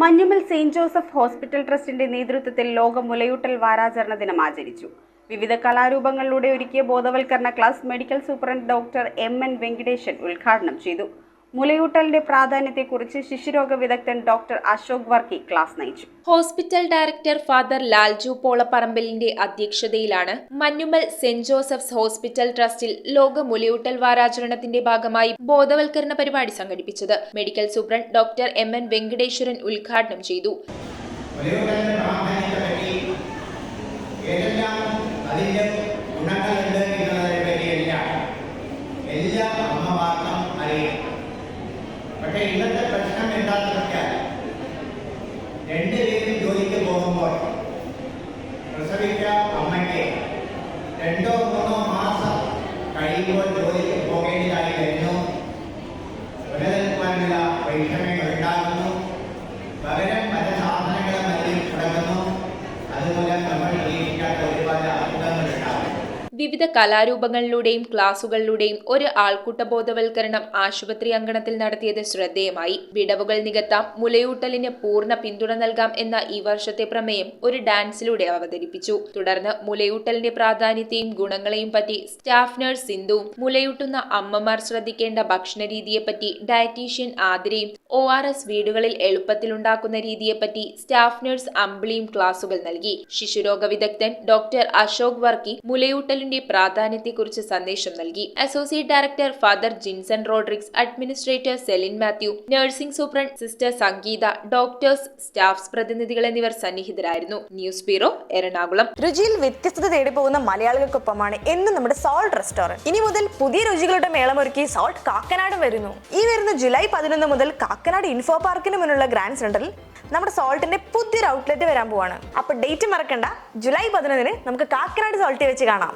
Manjummel Saint Joseph hospital ട്രസ്റ്റിന്റെ നേതൃത്വത്തിൽ ലോക മുലയൂട്ടൽ വാരാചരണ ദിനം ആചരിച്ചു. വിവിധ കലാരൂപങ്ങളിലൂടെ ഒരുക്കിയ ബോധവൽക്കരണ class medical superintendent doctor M N. Venkiteshan ഉദ്ഘാടനം ചെയ്തു. മുലയൂട്ടലിന്റെ പ്രാധാന്യത്തെക്കുറിച്ച് ശിശുരോഗ വിദഗ്ധൻ ഡോക്ടർ അശോക് വർക്കി ക്ലാസ് നയിച്ചു. ഹോസ്പിറ്റൽ ഡയറക്ടർ ഫാദർ ലാൽജു പോളപ്പറമ്പിലിന്റെ അധ്യക്ഷതയിലാണ് മഞ്ഞുമൽ സെന്റ് ജോസഫ്സ് ഹോസ്പിറ്റൽ ട്രസ്റ്റിൽ ലോക മുലയൂട്ടൽ വാരാചരണത്തിന്റെ ഭാഗമായി ബോധവൽക്കരണ പരിപാടി സംഘടിപ്പിച്ചത്. Medical superintendent doctor M N. Venkateswaran ഉദ്ഘാടനം ചെയ്തു. പക്ഷേ ഇന്നത്തെ പ്രശ്നം എന്താണെന്ന് വെച്ചാൽ രണ്ടുപേരും ജോലിക്ക് പോകുമ്പോൾ പ്രസവിച്ച അമ്മയ്ക്ക് 2-3 മാസം കഴിയുമ്പോൾ ജോലിക്ക് പോകേണ്ടതായി വരുന്നു. നിലനിൽക്കാനുള്ള വൈഷമ്യങ്ങൾ ഉണ്ടാകുന്നു. പകരം പല സാധനങ്ങളും അതിൽ തുടങ്ങുന്നു. അതുമൂലം നമ്മൾ പ്രതീക്ഷിക്കാത്ത ഒരുപാട് അസുഖങ്ങൾ ഉണ്ടാകും. വിവിധ കലാരൂപങ്ങളിലൂടെയും ക്ലാസുകളിലൂടെയും ഒരു ആൾക്കൂട്ട ബോധവൽക്കരണം ആശുപത്രി അങ്കണത്തിൽ നടത്തിയത് ശ്രദ്ധേയമായി. വിടവുകൾ നികത്താം, മുലയൂട്ടലിന് പൂർണ്ണ പിന്തുണ നൽകാം എന്ന ഈ വർഷത്തെ പ്രമേയം ഒരു ഡാൻസിലൂടെ അവതരിപ്പിച്ചു. തുടർന്ന് മുലയൂട്ടലിന്റെ പ്രാധാന്യത്തെയും ഗുണങ്ങളെയും പറ്റി സ്റ്റാഫ് നഴ്സ് സിന്ധുവും മുലയൂട്ടുന്ന അമ്മമാർ ശ്രദ്ധിക്കേണ്ട ഭക്ഷണ രീതിയെപ്പറ്റി ഡയറ്റീഷ്യൻ ആതിരയും ORS വീടുകളിൽ എളുപ്പത്തിൽ ഉണ്ടാക്കുന്ന രീതിയെപ്പറ്റി സ്റ്റാഫ് നഴ്സ് അമ്പിളിയും ക്ലാസുകൾ നൽകി. ശിശുരോഗ വിദഗ്ധൻ ഡോക്ടർ അശോക് വർക്കി മുലയൂട്ടലിന്റെ പ്രാധാന്യത്തെക്കുറിച്ച് സന്ദേശം നൽകി. Associate director father Jinson Rodrigues, administrator Celine Mathew, nursing superintendent sister Sangeetha, doctors, staffs പ്രതിനിധികൾ എന്നിവർ സന്നിഹിതരായിരുന്നു. News bureau, Ernakulam. രുചിയിൽ വ്യത്യസ്തത തേടി പോകുന്ന മലയാളികൾക്കൊപ്പമാണ് എന്നും നമ്മുടെ സോൾട്ട് റെസ്റ്റോറന്റ്. ഇനി മുതൽ പുതിയ രുചികളുടെ മേളമൊരുക്കി സോൾട്ട് കാക്കനാടും വരുന്നു. ഈ വരുന്ന ജൂലൈ 11 മുതൽ കാക്കനാട് ഇൻഫോ പാർക്കിന് മുന്നിലുള്ള ഗ്രാൻഡ് സെന്ററിൽ നമ്മുടെ സോൾട്ടിന്റെ പുതിയൊരു ഔട്ട്ലെറ്റ് വരാൻ പോവാണ്. അപ്പൊ ഡേറ്റ് മറക്കണ്ട, ജൂലൈ 11 നമുക്ക് കാക്കനാട് സോൾട്ടിൽ വെച്ച് കാണാം.